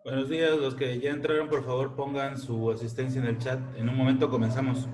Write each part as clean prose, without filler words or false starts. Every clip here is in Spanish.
Buenos días, los que ya entraron, por favor, pongan su asistencia en el chat. En un momento comenzamos.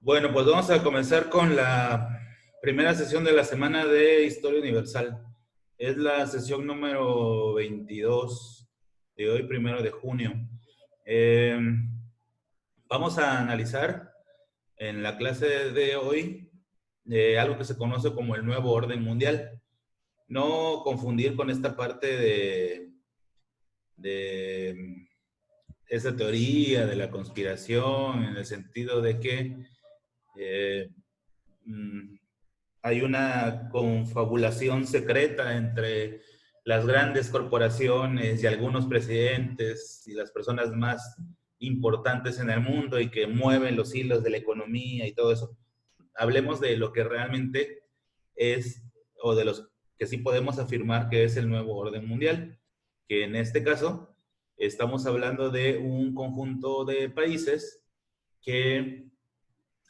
Bueno, pues vamos a comenzar con la primera sesión de la semana de Historia Universal. Es la sesión número 22 de hoy, 1 de junio. Eh, Vamos a analizar en la clase de hoy algo que se conoce como el nuevo orden mundial. No confundir con esta parte de esa teoría de la conspiración en el sentido de que eh, mm, hay una confabulación secreta entre las grandes corporaciones y algunos presidentes y las personas más importantes en el mundo y que mueven los hilos de la economía y todo eso. Hablemos de lo que realmente es, o de los que sí podemos afirmar que es el nuevo orden mundial, que en este caso estamos hablando de un conjunto de países que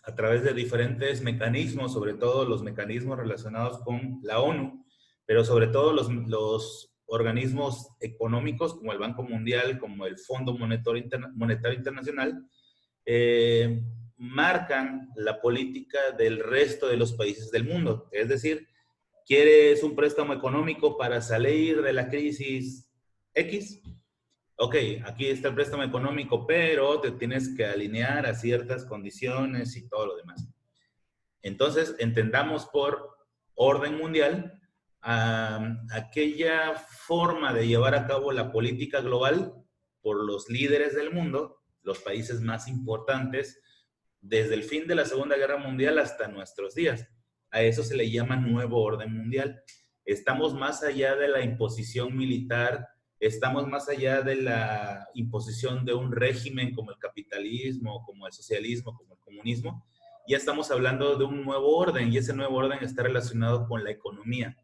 a través de diferentes mecanismos, sobre todo los mecanismos relacionados con la ONU, pero sobre todo los organismos económicos como el Banco Mundial, como el Fondo Monetario Internacional, marcan la política del resto de los países del mundo. Es decir, ¿quieres un préstamo económico para salir de la crisis X? Ok, aquí está el préstamo económico, pero te tienes que alinear a ciertas condiciones y todo lo demás. Entonces, entendamos por orden mundial aquella forma de llevar a cabo la política global por los líderes del mundo, los países más importantes, desde el fin de la Segunda Guerra Mundial hasta nuestros días. A eso se le llama nuevo orden mundial. Estamos más allá de la imposición militar, estamos más allá de la imposición de un régimen como el capitalismo, como el socialismo, como el comunismo. Ya estamos hablando de un nuevo orden y ese nuevo orden está relacionado con la economía.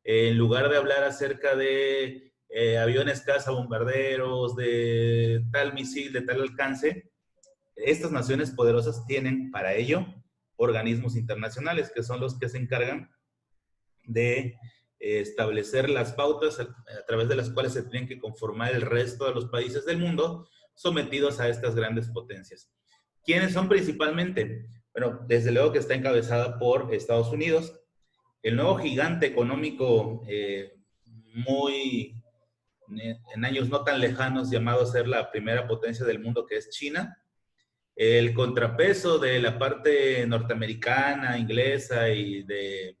En lugar de hablar acerca de aviones cazabombarderos, de tal misil, de tal alcance, estas naciones poderosas tienen para ello organismos internacionales, que son los que se encargan de establecer las pautas a través de las cuales se tienen que conformar el resto de los países del mundo sometidos a estas grandes potencias. ¿Quiénes son principalmente? Bueno, desde luego que está encabezada por Estados Unidos, el nuevo gigante económico muy en años no tan lejanos llamado a ser la primera potencia del mundo, que es China. El contrapeso de la parte norteamericana, inglesa y de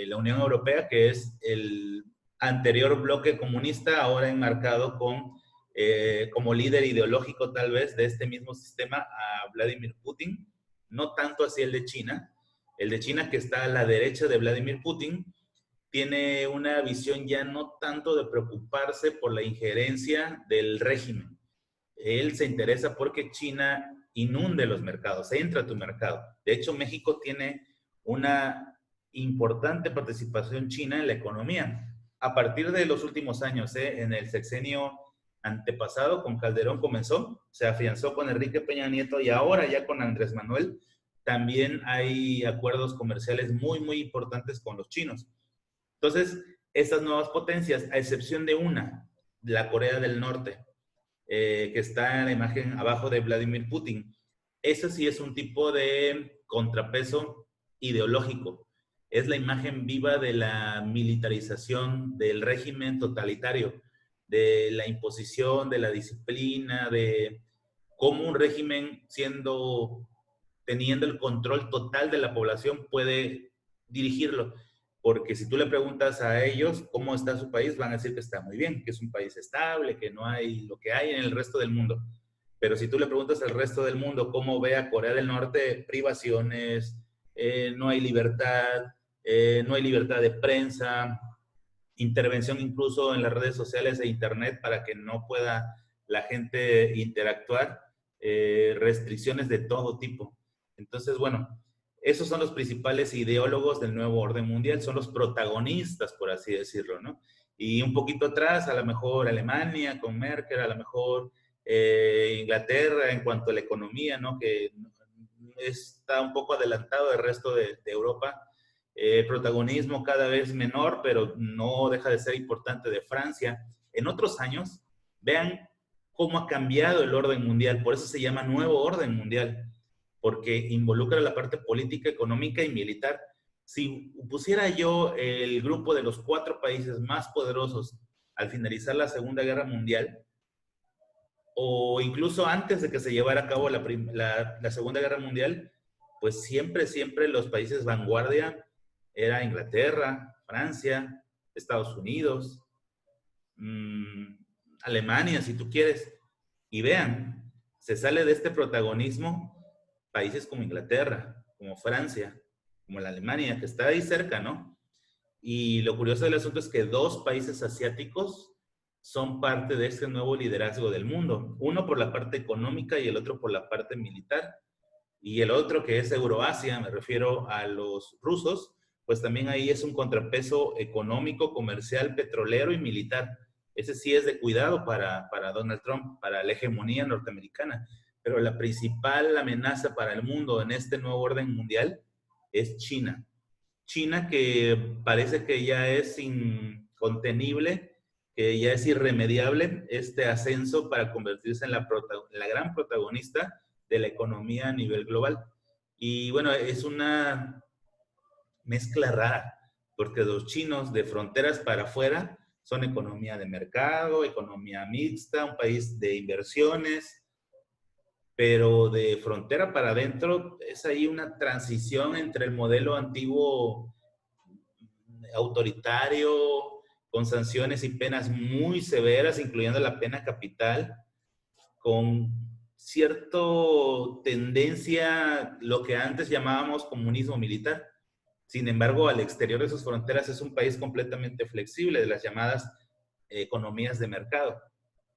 la Unión Europea, que es el anterior bloque comunista, ahora enmarcado como líder ideológico tal vez de este mismo sistema a Vladimir Putin, no tanto hacia el de China que está a la derecha de Vladimir Putin, tiene una visión ya no tanto de preocuparse por la injerencia del régimen. Él se interesa porque China inunde los mercados, entra a tu mercado. De hecho, México tiene una importante participación china en la economía. A partir de los últimos años, en el sexenio antepasado con Calderón comenzó, se afianzó con Enrique Peña Nieto y ahora ya con Andrés Manuel también hay acuerdos comerciales muy, muy importantes con los chinos. Entonces, estas nuevas potencias, a excepción de una, la Corea del Norte, que está en la imagen abajo de Vladimir Putin. Eso sí es un tipo de contrapeso ideológico. Es la imagen viva de la militarización del régimen totalitario, de la imposición, de la disciplina, de cómo un régimen teniendo el control total de la población puede dirigirlo. Porque si tú le preguntas a ellos cómo está su país, van a decir que está muy bien, que es un país estable, que no hay lo que hay en el resto del mundo. Pero si tú le preguntas al resto del mundo cómo ve a Corea del Norte, privaciones, no hay libertad, no hay libertad de prensa, intervención incluso en las redes sociales e internet para que no pueda la gente interactuar, restricciones de todo tipo. Entonces, bueno, esos son los principales ideólogos del nuevo orden mundial, son los protagonistas, por así decirlo, ¿no? Y un poquito atrás, a lo mejor Alemania con Merkel, a lo mejor Inglaterra en cuanto a la economía, ¿no? Que está un poco adelantado del resto de Europa. Protagonismo cada vez menor, pero no deja de ser importante, de Francia. En otros años, vean cómo ha cambiado el orden mundial, por eso se llama nuevo orden mundial, porque involucra la parte política, económica y militar. Si pusiera yo el grupo de los 4 países más poderosos al finalizar la Segunda Guerra Mundial, o incluso antes de que se llevara a cabo la Segunda Guerra Mundial, pues siempre los países vanguardia era Inglaterra, Francia, Estados Unidos, Alemania, si tú quieres. Y vean, se sale de este protagonismo países como Inglaterra, como Francia, como la Alemania, que está ahí cerca, ¿no? Y lo curioso del asunto es que 2 países asiáticos son parte de este nuevo liderazgo del mundo. Uno por la parte económica y el otro por la parte militar. Y el otro, que es Euroasia, me refiero a los rusos, pues también ahí es un contrapeso económico, comercial, petrolero y militar. Ese sí es de cuidado para Donald Trump, para la hegemonía norteamericana. Pero la principal amenaza para el mundo en este nuevo orden mundial es China. China, que parece que ya es incontenible, que ya es irremediable este ascenso para convertirse en la gran protagonista de la economía a nivel global. Y bueno, es una mezcla rara, porque los chinos de fronteras para afuera son economía de mercado, economía mixta, un país de inversiones, pero de frontera para adentro es ahí una transición entre el modelo antiguo autoritario, con sanciones y penas muy severas, incluyendo la pena capital, con cierta tendencia, lo que antes llamábamos comunismo militar. Sin embargo, al exterior de sus fronteras es un país completamente flexible, de las llamadas economías de mercado,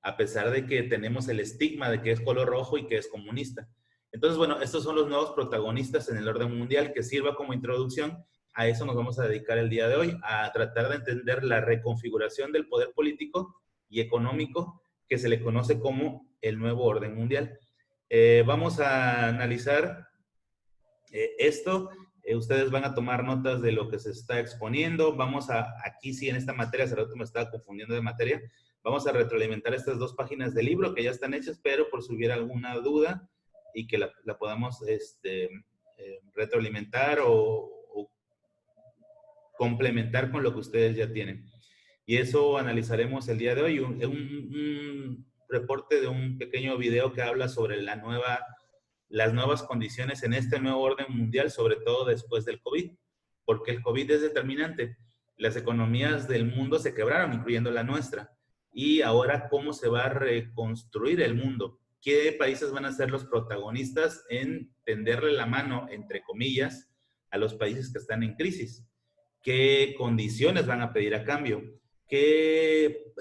a pesar de que tenemos el estigma de que es color rojo y que es comunista. Entonces, bueno, estos son los nuevos protagonistas en el orden mundial, que sirva como introducción. A eso nos vamos a dedicar el día de hoy, a tratar de entender la reconfiguración del poder político y económico que se le conoce como el nuevo orden mundial. Vamos a analizar esto. Ustedes van a tomar notas de lo que se está exponiendo. Vamos aquí sí en esta materia, hace rato me estaba confundiendo de materia, vamos a retroalimentar estas 2 páginas del libro que ya están hechas, pero por si hubiera alguna duda y que la podamos retroalimentar o complementar con lo que ustedes ya tienen. Y eso analizaremos el día de hoy. Un reporte de un pequeño video que habla sobre las nuevas condiciones en este nuevo orden mundial, sobre todo después del COVID, porque el COVID es determinante. Las economías del mundo se quebraron, incluyendo la nuestra. Y ahora, ¿cómo se va a reconstruir el mundo? ¿Qué países van a ser los protagonistas en tenderle la mano, entre comillas, a los países que están en crisis? ¿Qué condiciones van a pedir a cambio? ¿Qué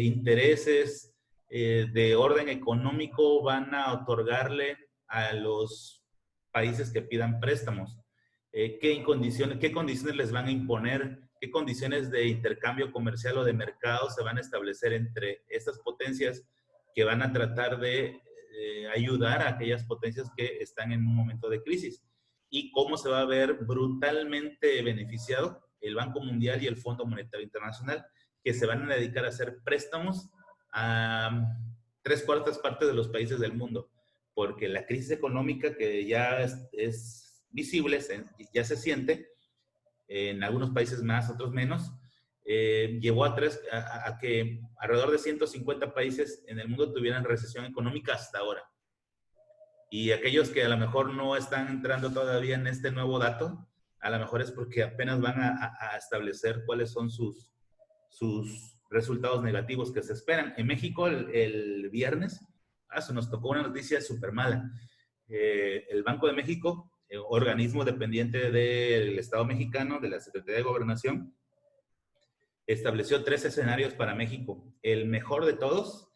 intereses de orden económico van a otorgarle a los países que pidan préstamos? ¿Qué condiciones les van a imponer? ¿Qué condiciones de intercambio comercial o de mercado se van a establecer entre estas potencias que van a tratar de ayudar a aquellas potencias que están en un momento de crisis? ¿Y cómo se va a ver brutalmente beneficiado el Banco Mundial y el Fondo Monetario Internacional, que se van a dedicar a hacer préstamos a 3/4 de los países del mundo, porque la crisis económica que ya es visible, ya se siente, en algunos países más, otros menos, llevó a que alrededor de 150 países en el mundo tuvieran recesión económica hasta ahora. Y aquellos que a lo mejor no están entrando todavía en este nuevo dato, a lo mejor es porque apenas van a establecer cuáles son sus resultados negativos que se esperan. En México, el viernes, se nos tocó una noticia súper mala. El Banco de México, organismo dependiente del Estado mexicano, de la Secretaría de Gobernación, estableció 3 escenarios para México. El mejor de todos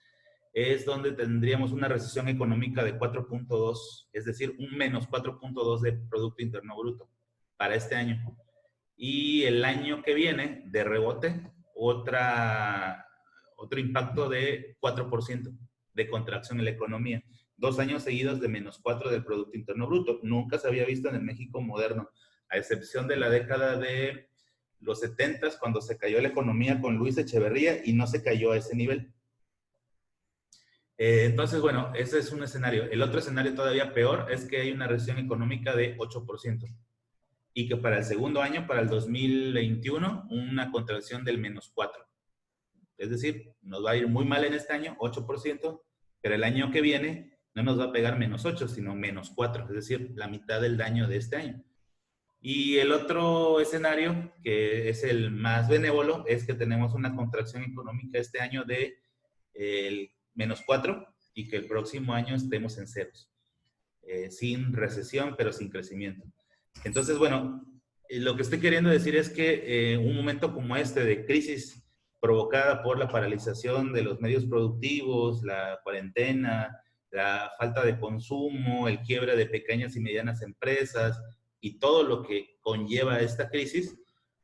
es donde tendríamos una recesión económica de 4.2, es decir, un menos 4.2 de Producto Interno Bruto para este año. Y el año que viene, de rebote, otro impacto de 4% de contracción en la economía. 2 años seguidos de menos 4 del Producto Interno Bruto. Nunca se había visto en el México moderno, a excepción de la década de los 70, cuando se cayó la economía con Luis Echeverría y no se cayó a ese nivel. Entonces, bueno, ese es un escenario. El otro escenario todavía peor es que hay una recesión económica de 8% y que para el segundo año, para el 2021, una contracción del menos 4%. Es decir, nos va a ir muy mal en este año, 8%, pero el año que viene no nos va a pegar menos 8, sino menos 4, es decir, la mitad del daño de este año. Y el otro escenario, que es el más benévolo, es que tenemos una contracción económica este año de menos 4 y que el próximo año estemos en ceros. Sin recesión, pero sin crecimiento. Entonces, bueno, lo que estoy queriendo decir es que un momento como este de crisis provocada por la paralización de los medios productivos, la cuarentena, la falta de consumo, el quiebre de pequeñas y medianas empresas y todo lo que conlleva esta crisis,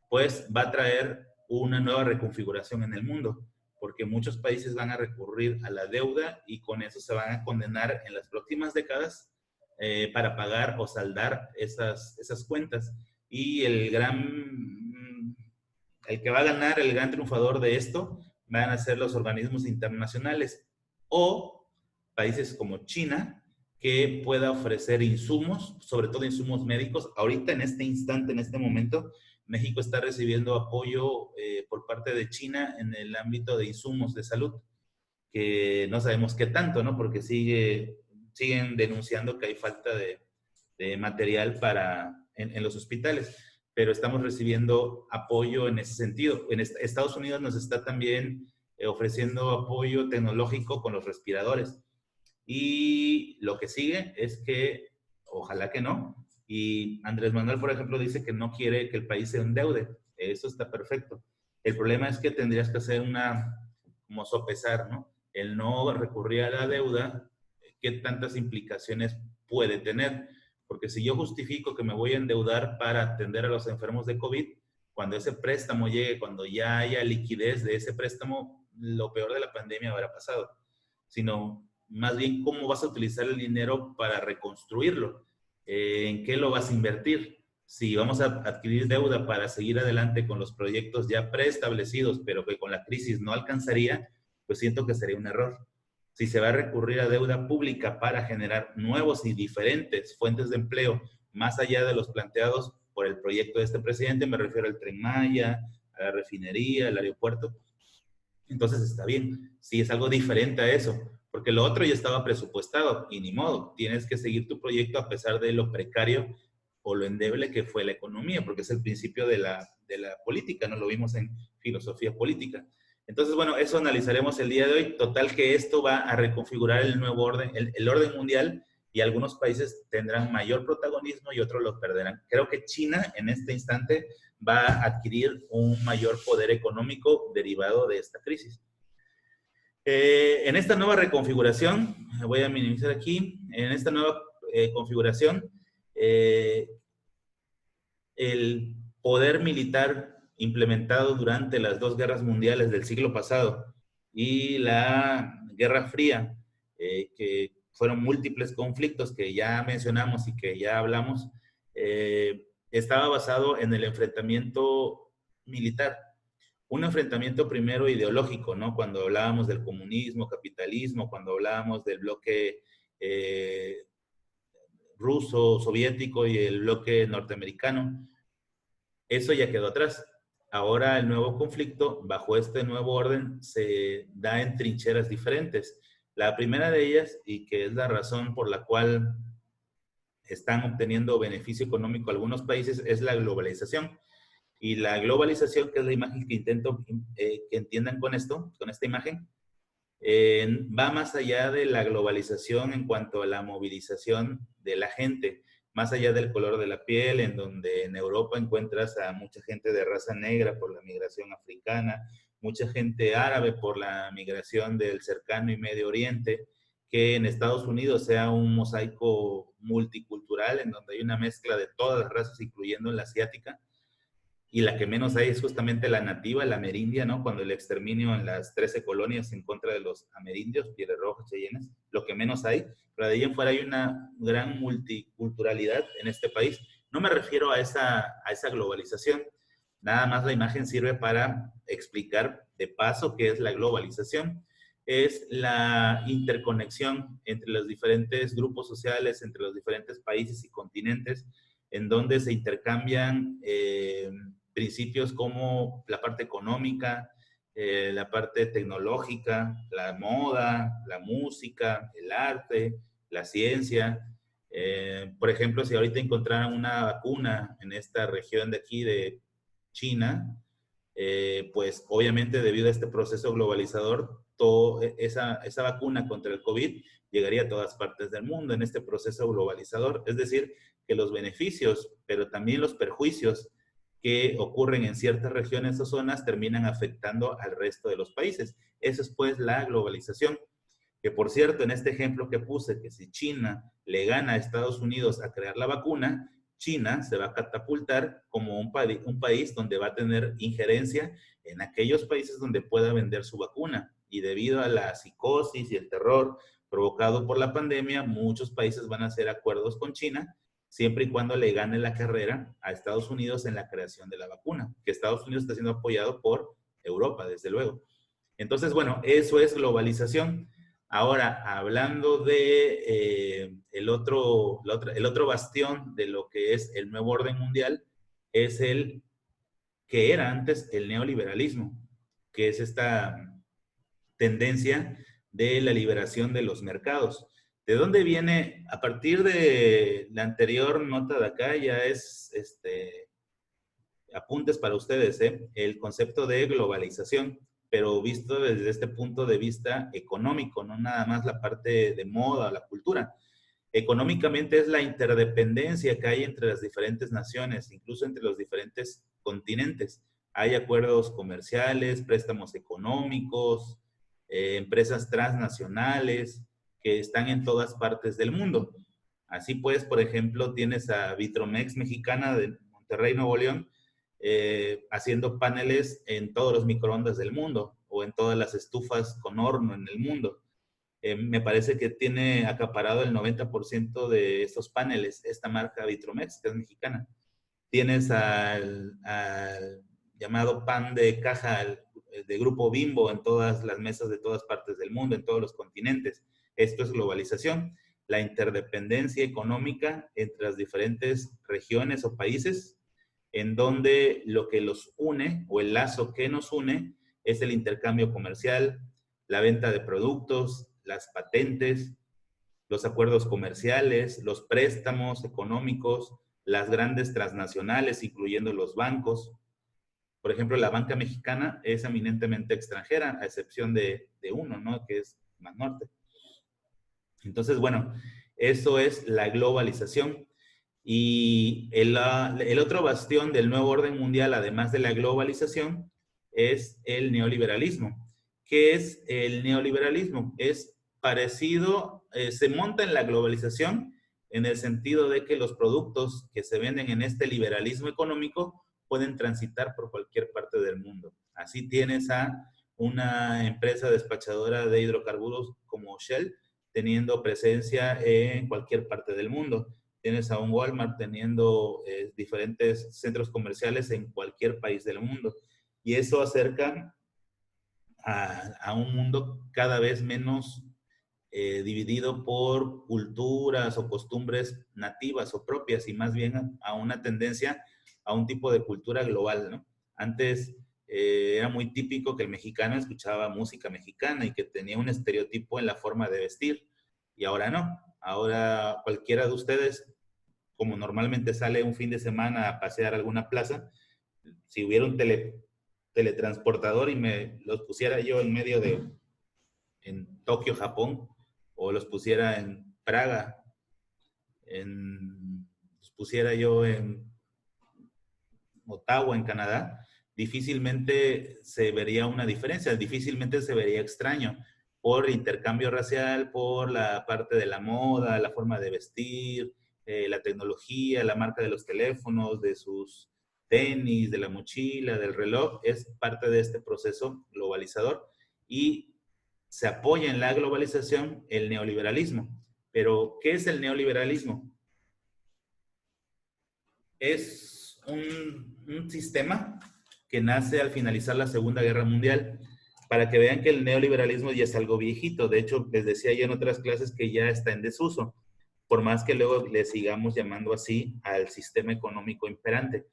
pues va a traer una nueva reconfiguración en el mundo, porque muchos países van a recurrir a la deuda y con eso se van a condenar en las próximas décadas para pagar o saldar esas cuentas. Y el que va a ganar, el gran triunfador de esto, van a ser los organismos internacionales o países como China, que pueda ofrecer insumos, sobre todo insumos médicos. Ahorita, en este instante, en este momento, México está recibiendo apoyo por parte de China en el ámbito de insumos de salud, que no sabemos qué tanto, ¿no? Porque siguen denunciando que hay falta de material en los hospitales, pero estamos recibiendo apoyo en ese sentido. En Estados Unidos nos está también ofreciendo apoyo tecnológico con los respiradores. Y lo que sigue es que, ojalá que no, y Andrés Manuel, por ejemplo, dice que no quiere que el país se endeude. Eso está perfecto. El problema es que tendrías que hacer como sopesar, ¿no? El no recurrir a la deuda, ¿qué tantas implicaciones puede tener? Porque si yo justifico que me voy a endeudar para atender a los enfermos de COVID, cuando ese préstamo llegue, cuando ya haya liquidez de ese préstamo, lo peor de la pandemia habrá pasado. Sino más bien cómo vas a utilizar el dinero para reconstruirlo, en qué lo vas a invertir. Si vamos a adquirir deuda para seguir adelante con los proyectos ya preestablecidos, pero que con la crisis no alcanzaría, pues siento que sería un error. Si se va a recurrir a deuda pública para generar nuevos y diferentes fuentes de empleo, más allá de los planteados por el proyecto de este presidente, me refiero al Tren Maya, a la refinería, al aeropuerto, entonces está bien. Si es algo diferente a eso, porque lo otro ya estaba presupuestado y ni modo, tienes que seguir tu proyecto a pesar de lo precario o lo endeble que fue la economía, porque es el principio de la política, ¿no? Lo vimos en filosofía política. Entonces, bueno, eso analizaremos el día de hoy. Total que esto va a reconfigurar el nuevo orden, el orden mundial, y algunos países tendrán mayor protagonismo y otros lo perderán. Creo que China en este instante va a adquirir un mayor poder económico derivado de esta crisis. En esta nueva reconfiguración, voy a minimizar aquí, en esta nueva configuración, el poder militar implementado durante las 2 guerras mundiales del siglo pasado y la Guerra Fría, que fueron múltiples conflictos que ya mencionamos y que ya hablamos, estaba basado en el enfrentamiento militar. un enfrentamiento primero ideológico, ¿no? Cuando hablábamos del comunismo, capitalismo, cuando hablábamos del bloque ruso, soviético y el bloque norteamericano, eso ya quedó atrás. Ahora el nuevo conflicto, bajo este nuevo orden, se da en trincheras diferentes. La primera de ellas, y que es la razón por la cual están obteniendo beneficio económico algunos países, es la globalización. Y la globalización, que es la imagen que intento que entiendan con esto, con esta imagen, va más allá de la globalización en cuanto a la movilización de la gente, más allá del color de la piel, en donde en Europa encuentras a mucha gente de raza negra por la migración africana, mucha gente árabe por la migración del cercano y Medio Oriente, que en Estados Unidos sea un mosaico multicultural en donde hay una mezcla de todas las razas, incluyendo la asiática, y la que menos hay es justamente la nativa, la amerindia, ¿no? Cuando el exterminio en las 13 colonias en contra de los amerindios, pieles rojas, cheyennes, lo que menos hay, pero de ahí en fuera hay una gran multiculturalidad en este país. No me refiero a esa globalización, nada más la imagen sirve para explicar de paso qué es la globalización. Es la interconexión entre los diferentes grupos sociales, entre los diferentes países y continentes, en donde se intercambian principios como la parte económica, la parte tecnológica, la moda, la música, el arte, la ciencia. Por ejemplo, si ahorita encontraran una vacuna en esta región de aquí de China, pues obviamente debido a este proceso globalizador, esa vacuna contra el COVID llegaría a todas partes del mundo en este proceso globalizador. Es decir, que los beneficios, pero también los perjuicios que ocurren en ciertas regiones o zonas terminan afectando al resto de los países. Eso es pues la globalización. Que por cierto, en este ejemplo que puse, que si China le gana a Estados Unidos a crear la vacuna, China se va a catapultar como un país donde va a tener injerencia en aquellos países donde pueda vender su vacuna. Y debido a la psicosis y el terror provocado por la pandemia, muchos países van a hacer acuerdos con China siempre y cuando le gane la carrera a Estados Unidos en la creación de la vacuna, que Estados Unidos está siendo apoyado por Europa, desde luego. Entonces, bueno, eso es globalización. Ahora, hablando de el otro bastión de lo que es el nuevo orden mundial, es el que era antes el neoliberalismo, que es esta tendencia de la liberación de los mercados. ¿De dónde viene? A partir de la anterior nota de acá, ya es apuntes para ustedes, el concepto de globalización, pero visto desde este punto de vista económico, no nada más la parte de moda, la cultura. Económicamente es la interdependencia que hay entre las diferentes naciones, incluso entre los diferentes continentes. Hay acuerdos comerciales, préstamos económicos, empresas transnacionales que están en todas partes del mundo. Así pues, por ejemplo, tienes a Vitromex mexicana de Monterrey, Nuevo León, haciendo paneles en todos los microondas del mundo o en todas las estufas con horno en el mundo. Me parece que tiene acaparado el 90% de estos paneles, esta marca Vitromex, que es mexicana. Tienes al llamado pan de caja de Grupo Bimbo en todas las mesas de todas partes del mundo, en todos los continentes. Esto es globalización, la interdependencia económica entre las diferentes regiones o países, en donde lo que los une o el lazo que nos une es el intercambio comercial, la venta de productos, las patentes, los acuerdos comerciales, los préstamos económicos, las grandes transnacionales, incluyendo los bancos. Por ejemplo, la banca mexicana es eminentemente extranjera, a excepción de uno, ¿no? Que es Banorte. Entonces, bueno, eso es la globalización. Y el otro bastión del nuevo orden mundial, además de la globalización, es el neoliberalismo. ¿Qué es el neoliberalismo? Es parecido, se monta en la globalización en el sentido de que los productos que se venden en este liberalismo económico pueden transitar por cualquier parte del mundo. Así tienes a una empresa despachadora de hidrocarburos como Shell teniendo presencia en cualquier parte del mundo. Tienes a un Walmart teniendo diferentes centros comerciales en cualquier país del mundo. y eso acerca a un mundo cada vez menos dividido por culturas o costumbres nativas o propias y más bien a una tendencia a un tipo de cultura global, ¿no? Antes era muy típico que el mexicano escuchaba música mexicana y que tenía un estereotipo en la forma de vestir y ahora no. Ahora cualquiera de ustedes, como normalmente sale un fin de semana a pasear a alguna plaza, si hubiera un teletransportador y me los pusiera yo en medio de, en Tokio, Japón, o los pusiera en Praga, los pusiera yo en Ottawa, en Canadá, difícilmente se vería una diferencia, difícilmente se vería extraño por intercambio racial, por la parte de la moda, la forma de vestir, la tecnología, la marca de los teléfonos, de sus tenis, de la mochila, del reloj, es parte de este proceso globalizador y se apoya en la globalización el neoliberalismo. Pero, ¿qué es el neoliberalismo? Es un sistema que nace al finalizar la Segunda Guerra Mundial, para que vean que el neoliberalismo ya es algo viejito. De hecho, les decía yo en otras clases que ya está en desuso, por más que luego le sigamos llamando así al sistema económico imperante.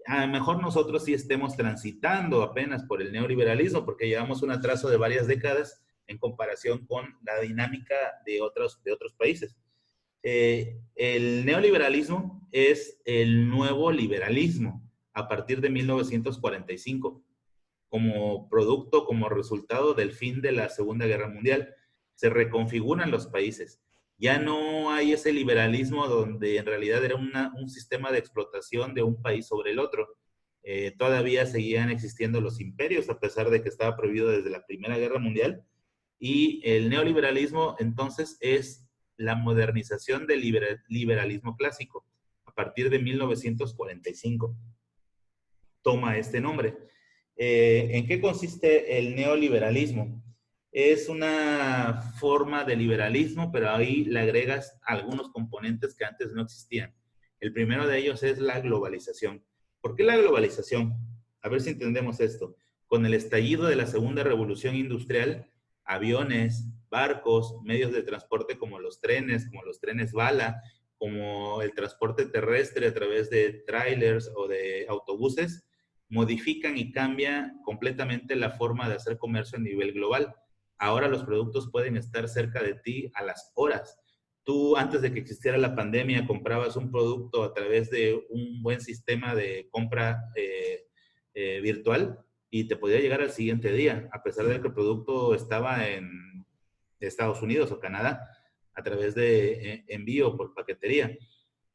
A lo mejor nosotros sí estemos transitando apenas por el neoliberalismo, porque llevamos un atraso de varias décadas en comparación con la dinámica de otros países. El neoliberalismo es el nuevo liberalismo a partir de 1945, como producto, como resultado del fin de la Segunda Guerra Mundial. Se reconfiguran los países. Ya no hay ese liberalismo donde en realidad era un sistema de explotación de un país sobre el otro. Todavía seguían existiendo los imperios, a pesar de que estaba prohibido desde la Primera Guerra Mundial. Y el neoliberalismo entonces es la modernización del liberalismo clásico. A partir de 1945 toma este nombre. ¿En qué consiste el neoliberalismo? Es una forma de liberalismo, pero ahí le agregas algunos componentes que antes no existían. El primero de ellos es la globalización. ¿Por qué la globalización? A ver si entendemos esto. Con el estallido de la segunda revolución industrial, aviones, barcos, medios de transporte como los trenes bala, como el transporte terrestre a través de trailers o de autobuses, modifican y cambian completamente la forma de hacer comercio a nivel global. Ahora los productos pueden estar cerca de ti a las horas. Tú, antes de que existiera la pandemia, comprabas un producto a través de un buen sistema de compra virtual y te podía llegar al siguiente día, a pesar de que el producto estaba en Estados Unidos o Canadá, a través de envío por paquetería.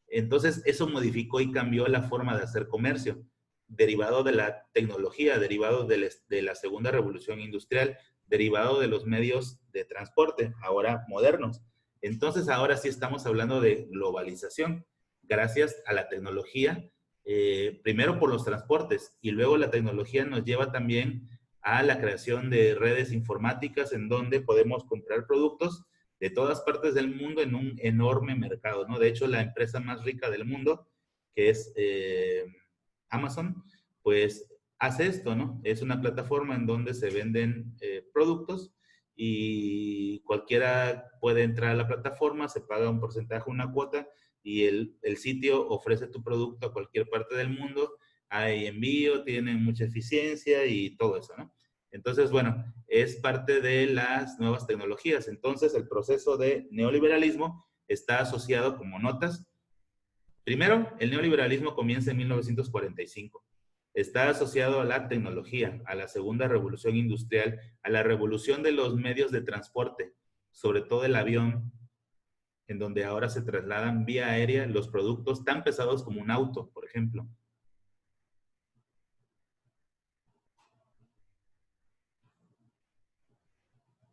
Entonces, eso modificó y cambió la forma de hacer comercio, derivado de la tecnología, derivado de la segunda revolución industrial, derivado de los medios de transporte, ahora modernos. Entonces, ahora sí estamos hablando de globalización, gracias a la tecnología, primero por los transportes, y luego la tecnología nos lleva también a la creación de redes informáticas en donde podemos comprar productos de todas partes del mundo en un enorme mercado, ¿no? De hecho, la empresa más rica del mundo, que es Amazon, pues hace esto, ¿no? Es una plataforma en donde se venden productos y cualquiera puede entrar a la plataforma, se paga un porcentaje, una cuota, y el sitio ofrece tu producto a cualquier parte del mundo. Hay envío, tienen mucha eficiencia y todo eso, ¿no? Entonces, bueno, es parte de las nuevas tecnologías. Entonces, el proceso de neoliberalismo está asociado como notas. Primero, el neoliberalismo comienza en 1945. Está asociado a la tecnología, a la segunda revolución industrial, a la revolución de los medios de transporte, sobre todo el avión, en donde ahora se trasladan vía aérea los productos tan pesados como un auto, por ejemplo.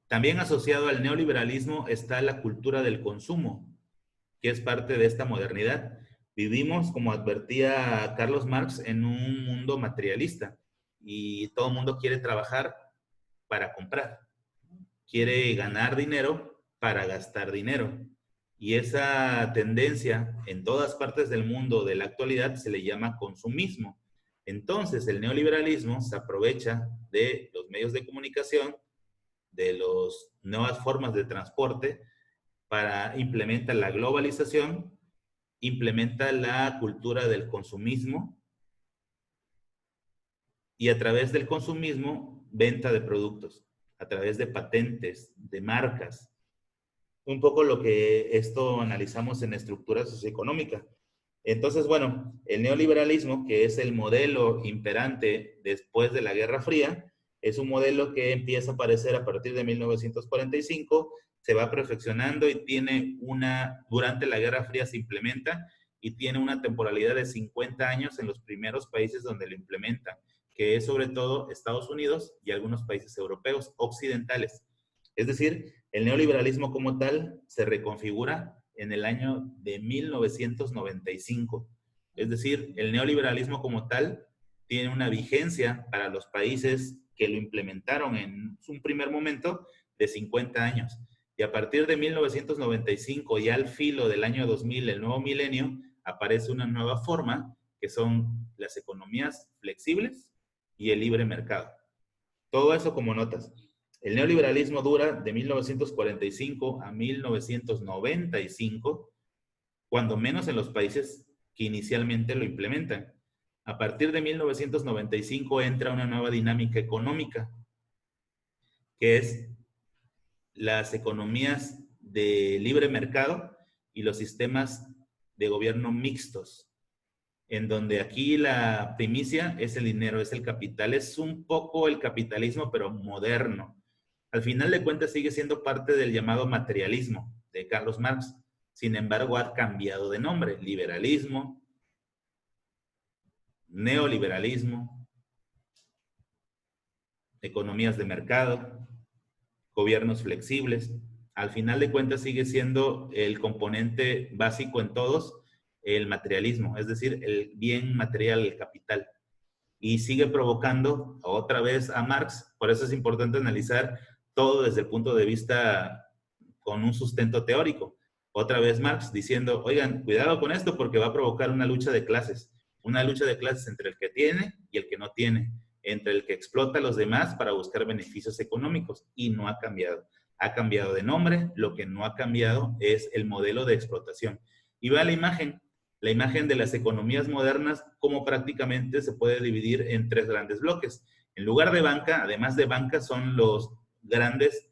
También asociado al neoliberalismo está la cultura del consumo, que es parte de esta modernidad. Vivimos, como advertía Carlos Marx, en un mundo materialista y todo el mundo quiere trabajar para comprar, quiere ganar dinero para gastar dinero. Y esa tendencia en todas partes del mundo de la actualidad se le llama consumismo. Entonces, el neoliberalismo se aprovecha de los medios de comunicación, de las nuevas formas de transporte, para implementar la globalización, implementa la cultura del consumismo y a través del consumismo, venta de productos, a través de patentes, de marcas. Un poco lo que esto analizamos en estructura socioeconómica. Entonces, bueno, el neoliberalismo, que es el modelo imperante después de la Guerra Fría, es un modelo que empieza a aparecer a partir de 1945, se va perfeccionando y tiene durante la Guerra Fría se implementa y tiene una temporalidad de 50 años en los primeros países donde lo implementan, que es sobre todo Estados Unidos y algunos países europeos occidentales. Es decir, el neoliberalismo como tal se reconfigura en el año de 1995. Es decir, el neoliberalismo como tal tiene una vigencia para los países que lo implementaron en un primer momento de 50 años. Y a partir de 1995, ya al filo del año 2000, el nuevo milenio, aparece una nueva forma que son las economías flexibles y el libre mercado. Todo eso como notas. El neoliberalismo dura de 1945 a 1995, cuando menos en los países que inicialmente lo implementan. A partir de 1995 entra una nueva dinámica económica, que es las economías de libre mercado y los sistemas de gobierno mixtos, en donde aquí la primicia es el dinero, es el capital, es un poco el capitalismo, pero moderno. Al final de cuentas sigue siendo parte del llamado materialismo de Carlos Marx. Sin embargo, ha cambiado de nombre. Liberalismo, neoliberalismo, economías de mercado, gobiernos flexibles. Al final de cuentas sigue siendo el componente básico en todos el materialismo, es decir, el bien material, el capital. Y sigue provocando otra vez a Marx. Por eso es importante analizar todo desde el punto de vista con un sustento teórico. Otra vez Marx diciendo, oigan, cuidado con esto porque va a provocar una lucha de clases entre el que tiene y el que no tiene, entre el que explota a los demás para buscar beneficios económicos, y no ha cambiado. Ha cambiado de nombre, lo que no ha cambiado es el modelo de explotación. Y vea la imagen de las economías modernas, como prácticamente se puede dividir en tres grandes bloques. En lugar de banca, además de banca, son los grandes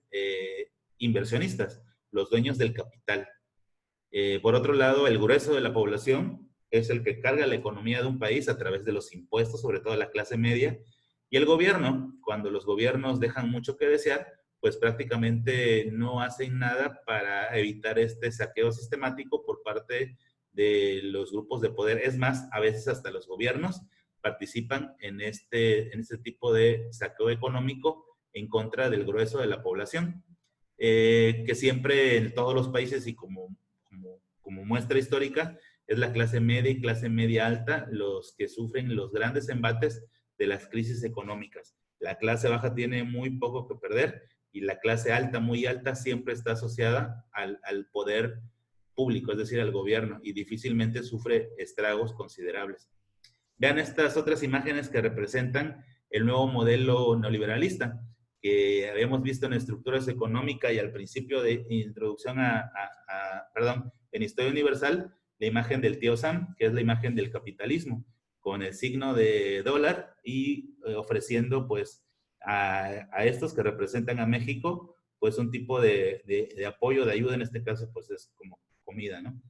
inversionistas, los dueños del capital. Por otro lado, el grueso de la población es el que carga la economía de un país a través de los impuestos, sobre todo la clase media, y el gobierno, cuando los gobiernos dejan mucho que desear, pues prácticamente no hacen nada para evitar este saqueo sistemático por parte de los grupos de poder. Es más, a veces hasta los gobiernos participan en este tipo de saqueo económico en contra del grueso de la población, que siempre en todos los países y como muestra histórica, es la clase media y clase media alta los que sufren los grandes embates de las crisis económicas. La clase baja tiene muy poco que perder y la clase alta, muy alta, siempre está asociada al poder público, es decir, al gobierno, y difícilmente sufre estragos considerables. Vean estas otras imágenes que representan el nuevo modelo neoliberalista que habíamos visto en estructuras económicas y al principio de introducción en Historia Universal, la imagen del tío Sam, que es la imagen del capitalismo, con el signo de dólar y ofreciendo pues a estos que representan a México, pues un tipo de apoyo, de ayuda, en este caso pues es como comida, ¿no?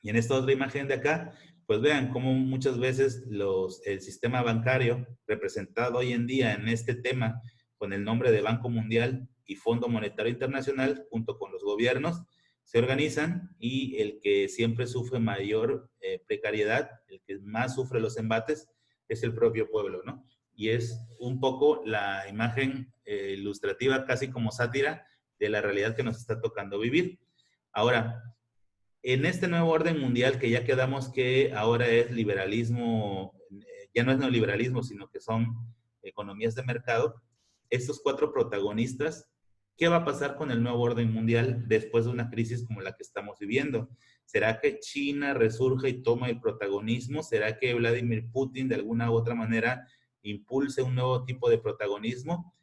Y en esta otra imagen de acá, pues vean cómo muchas veces el sistema bancario, representado hoy en día en este tema con el nombre de Banco Mundial y Fondo Monetario Internacional, junto con los gobiernos, se organizan y el que siempre sufre mayor precariedad, el que más sufre los embates, es el propio pueblo, ¿no? Y es un poco la imagen ilustrativa, casi como sátira, de la realidad que nos está tocando vivir. Ahora, en este nuevo orden mundial que ya quedamos que ahora es liberalismo, ya no es neoliberalismo, sino que son economías de mercado, estos cuatro protagonistas ¿Qué va a pasar con el nuevo orden mundial después de una crisis como la que estamos viviendo? ¿Será que China resurge y toma el protagonismo? ¿Será que Vladimir Putin de alguna u otra manera impulse un nuevo tipo de protagonismo?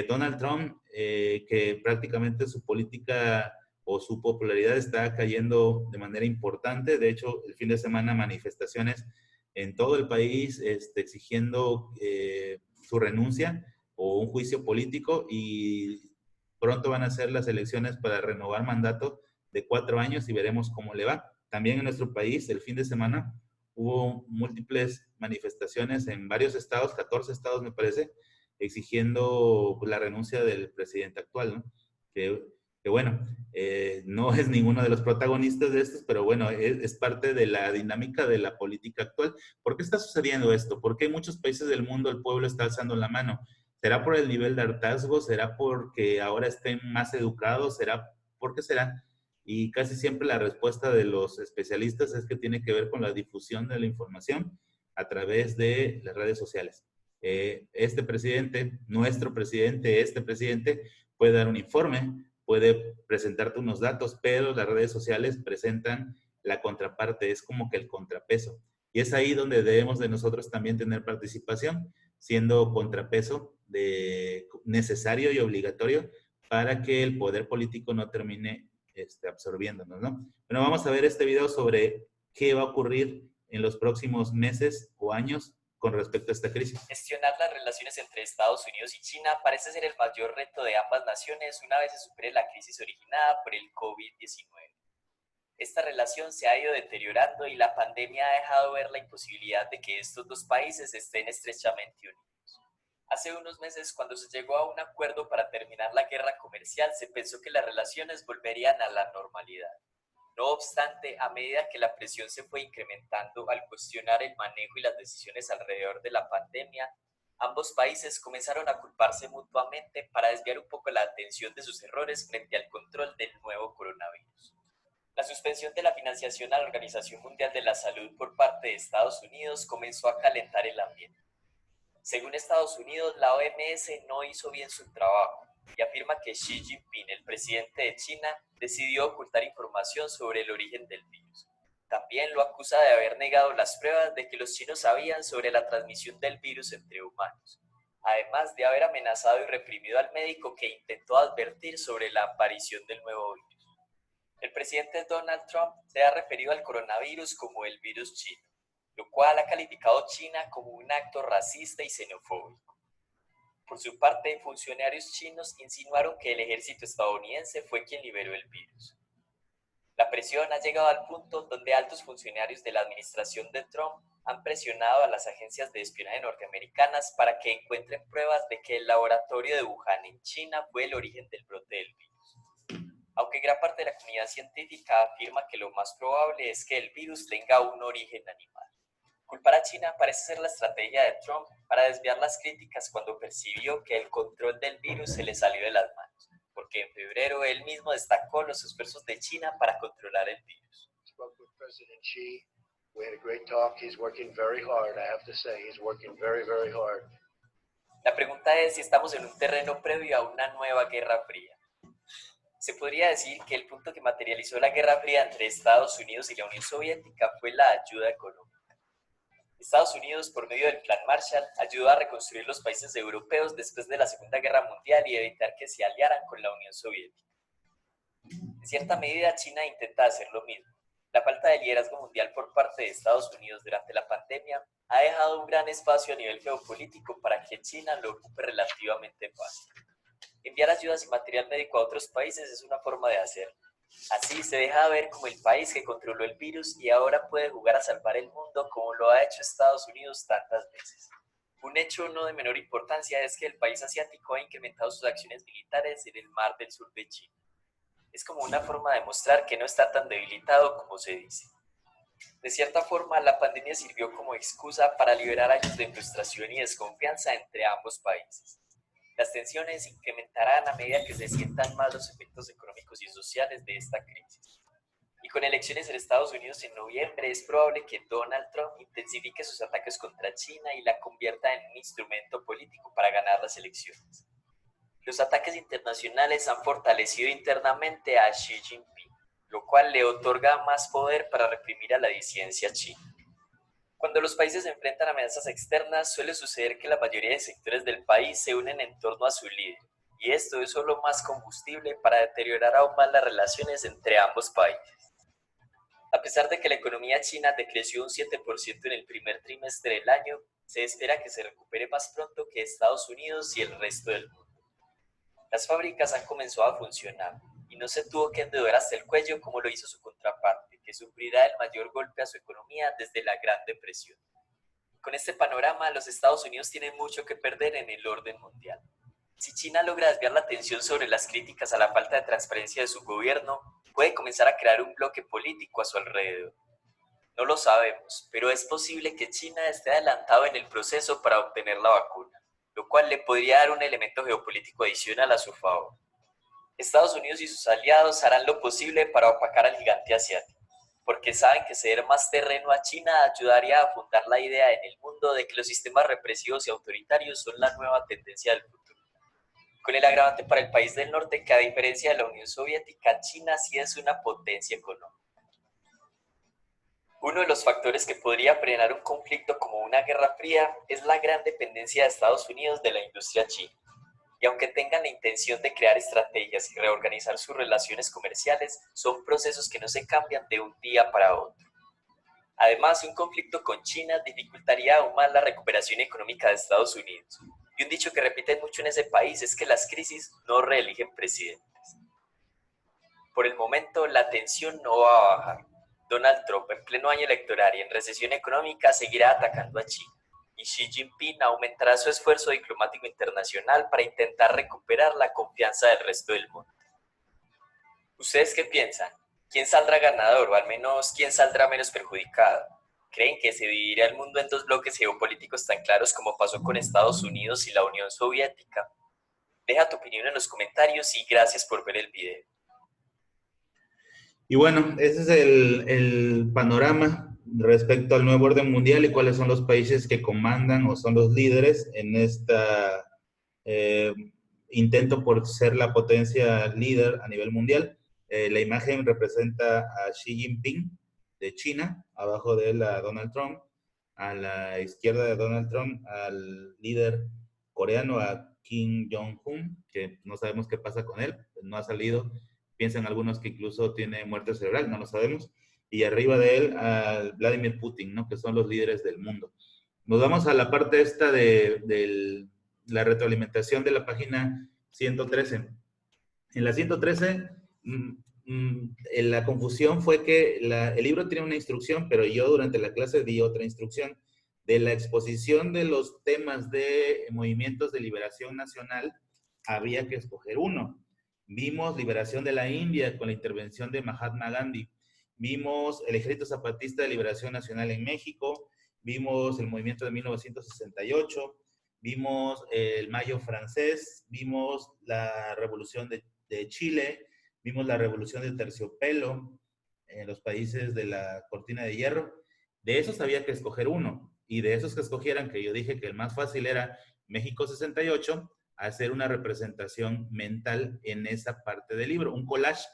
Donald Trump, que prácticamente su política o su popularidad está cayendo de manera importante. De hecho, el fin de semana manifestaciones en todo el país exigiendo su renuncia o un juicio político, y pronto van a ser las elecciones para renovar mandato de 4 años y veremos cómo le va. También en nuestro país, el fin de semana, hubo múltiples manifestaciones en varios estados, 14 estados me parece, exigiendo la renuncia del presidente actual, ¿no? Que bueno, no es ninguno de los protagonistas de estos, pero bueno, es parte de la dinámica de la política actual. ¿Por qué está sucediendo esto? ¿Por qué en muchos países del mundo el pueblo está alzando la mano? ¿Será por el nivel de hartazgo? ¿Será porque ahora estén más educados? ¿Será por qué será? Y casi siempre la respuesta de los especialistas es que tiene que ver con la difusión de la información a través de las redes sociales. Este presidente, nuestro presidente, este presidente puede dar un informe, puede presentarte unos datos, pero las redes sociales presentan la contraparte, es como que el contrapeso. Y es ahí donde debemos de nosotros también tener participación, siendo contrapeso necesario y obligatorio para que el poder político no termine absorbiéndonos, ¿no? Bueno, vamos a ver este video sobre qué va a ocurrir en los próximos meses o años con respecto a esta crisis. Gestionar las relaciones entre Estados Unidos y China parece ser el mayor reto de ambas naciones una vez se supere la crisis originada por el COVID-19. Esta relación se ha ido deteriorando y la pandemia ha dejado ver la imposibilidad de que estos dos países estén estrechamente unidos. Hace unos meses, cuando se llegó a un acuerdo para terminar la guerra comercial, se pensó que las relaciones volverían a la normalidad. No obstante, a medida que la presión se fue incrementando al cuestionar el manejo y las decisiones alrededor de la pandemia, ambos países comenzaron a culparse mutuamente para desviar un poco la atención de sus errores frente al control del nuevo coronavirus. La suspensión de la financiación a la Organización Mundial de la Salud por parte de Estados Unidos comenzó a calentar el ambiente. Según Estados Unidos, la OMS no hizo bien su trabajo y afirma que Xi Jinping, el presidente de China, decidió ocultar información sobre el origen del virus. También lo acusa de haber negado las pruebas de que los chinos sabían sobre la transmisión del virus entre humanos, además de haber amenazado y reprimido al médico que intentó advertir sobre la aparición del nuevo virus. El presidente Donald Trump se ha referido al coronavirus como el virus chino, lo cual ha calificado China como un acto racista y xenofóbico. Por su parte, funcionarios chinos insinuaron que el ejército estadounidense fue quien liberó el virus. La presión ha llegado al punto donde altos funcionarios de la administración de Trump han presionado a las agencias de espionaje norteamericanas para que encuentren pruebas de que el laboratorio de Wuhan en China fue el origen del brote del virus. Aunque gran parte de la comunidad científica afirma que lo más probable es que el virus tenga un origen animal. Culpar a China parece ser la estrategia de Trump para desviar las críticas cuando percibió que el control del virus se le salió de las manos, porque en febrero él mismo destacó los esfuerzos de China para controlar el virus. La pregunta es si estamos en un terreno previo a una nueva guerra fría. Se podría decir que el punto que materializó la Guerra Fría entre Estados Unidos y la Unión Soviética fue la ayuda económica. Estados Unidos, por medio del Plan Marshall, ayudó a reconstruir los países europeos después de la Segunda Guerra Mundial y evitar que se aliaran con la Unión Soviética. En cierta medida, China intenta hacer lo mismo. La falta de liderazgo mundial por parte de Estados Unidos durante la pandemia ha dejado un gran espacio a nivel geopolítico para que China lo ocupe relativamente fácil. Enviar ayudas y material médico a otros países es una forma de hacerlo. Así se deja ver como el país que controló el virus y ahora puede jugar a salvar el mundo como lo ha hecho Estados Unidos tantas veces. Un hecho no de menor importancia es que el país asiático ha incrementado sus acciones militares en el mar del sur de China. Es como una forma de mostrar que no está tan debilitado como se dice. De cierta forma, la pandemia sirvió como excusa para liberar años de frustración y desconfianza entre ambos países. Las tensiones incrementarán a medida que se sientan más los efectos económicos y sociales de esta crisis. Y con elecciones en Estados Unidos en noviembre, es probable que Donald Trump intensifique sus ataques contra China y la convierta en un instrumento político para ganar las elecciones. Los ataques internacionales han fortalecido internamente a Xi Jinping, lo cual le otorga más poder para reprimir a la disidencia china. Cuando los países se enfrentan a amenazas externas, suele suceder que la mayoría de sectores del país se unen en torno a su líder, y esto es solo más combustible para deteriorar aún más las relaciones entre ambos países. A pesar de que la economía china decreció un 7% en el primer trimestre del año, se espera que se recupere más pronto que Estados Unidos y el resto del mundo. Las fábricas han comenzado a funcionar y no se tuvo que endeudar hasta el cuello como lo hizo su contraparte, que sufrirá el mayor golpe a su economía desde la Gran Depresión. Con este panorama, los Estados Unidos tienen mucho que perder en el orden mundial. Si China logra desviar la atención sobre las críticas a la falta de transparencia de su gobierno, puede comenzar a crear un bloque político a su alrededor. No lo sabemos, pero es posible que China esté adelantado en el proceso para obtener la vacuna, lo cual le podría dar un elemento geopolítico adicional a su favor. Estados Unidos y sus aliados harán lo posible para opacar al gigante asiático, porque saben que ceder más terreno a China ayudaría a fundar la idea en el mundo de que los sistemas represivos y autoritarios son la nueva tendencia del futuro. Con el agravante para el país del norte que, a diferencia de la Unión Soviética, China sí es una potencia económica. Uno de los factores que podría frenar un conflicto como una guerra fría es la gran dependencia de Estados Unidos de la industria china. Y aunque tengan la intención de crear estrategias y reorganizar sus relaciones comerciales, son procesos que no se cambian de un día para otro. Además, un conflicto con China dificultaría aún más la recuperación económica de Estados Unidos. Y un dicho que repiten mucho en ese país es que las crisis no reeligen presidentes. Por el momento, la tensión no va a bajar. Donald Trump, en pleno año electoral y en recesión económica, seguirá atacando a China. Y Xi Jinping aumentará su esfuerzo diplomático internacional para intentar recuperar la confianza del resto del mundo. ¿Ustedes qué piensan? ¿Quién saldrá ganador o al menos quién saldrá menos perjudicado? ¿Creen que se dividirá el mundo en dos bloques geopolíticos tan claros como pasó con Estados Unidos y la Unión Soviética? Deja tu opinión en los comentarios y gracias por ver el video. Y bueno, ese es el panorama respecto al nuevo orden mundial y cuáles son los países que comandan o son los líderes en esta intento por ser la potencia líder a nivel mundial. La imagen representa a Xi Jinping de China, abajo de él a Donald Trump, a la izquierda de Donald Trump al líder coreano, a Kim Jong-un, que no sabemos qué pasa con él, no ha salido. Piensan algunos que incluso tiene muerte cerebral, no lo sabemos. Y arriba de él a Vladimir Putin, ¿no? Que son los líderes del mundo. Nos vamos a la parte esta de la retroalimentación de la página 113. En la 113, la confusión fue que el libro tiene una instrucción, pero yo durante la clase di otra instrucción. De la exposición de los temas de movimientos de liberación nacional, había que escoger uno. Vimos liberación de la India con la intervención de Mahatma Gandhi. Vimos el Ejército Zapatista de Liberación Nacional en México. Vimos el movimiento de 1968. Vimos el Mayo francés. Vimos la Revolución de Chile. Vimos la Revolución de Terciopelo en los países de la Cortina de Hierro. De esos había que escoger uno. Y de esos que escogieran, que yo dije que el más fácil era México 68, hacer una representación mental en esa parte del libro, un collage.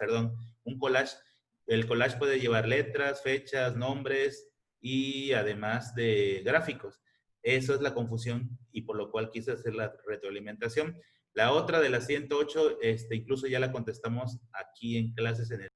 El collage puede llevar letras, fechas, nombres y además de gráficos. Eso es la confusión y por lo cual quise hacer la retroalimentación. La otra de la 108, incluso ya la contestamos aquí en clases en el